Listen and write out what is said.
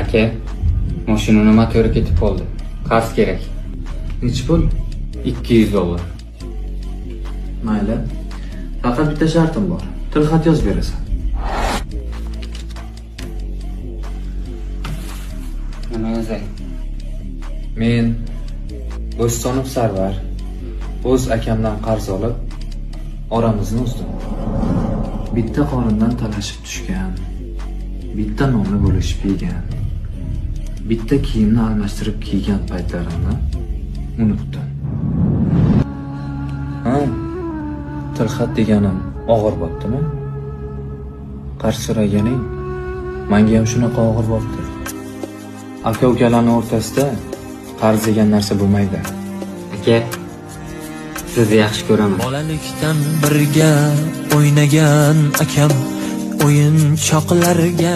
Aka, mashinani motori ketib qoldi. Qarz kerak. Nechi pul? $200. Mayli. Faqat bitta shartim bor. Tilxat yozib berasan. Nima yozay? Men Bo'stonov Sarvar o'z akamdan qarz olib, oramizni uzdim. Bitta qorindan talashib tushgan, bitta nonni bo'lishib yegan, bitta kiyimni almashtirib kiygan paytlarimni unutdim. Ha, tilxat deganim og'ir bo'ptimi? Qarz so'raganing menga ham shunaqa og'ir bo'pti. Aka-ukalarning o'rtasida qarz degan narsa bo'lmaydi. Aka, sizni yaxshi ko'raman. Bolalikdan birga o'ynagan akam o'yinchoqlarga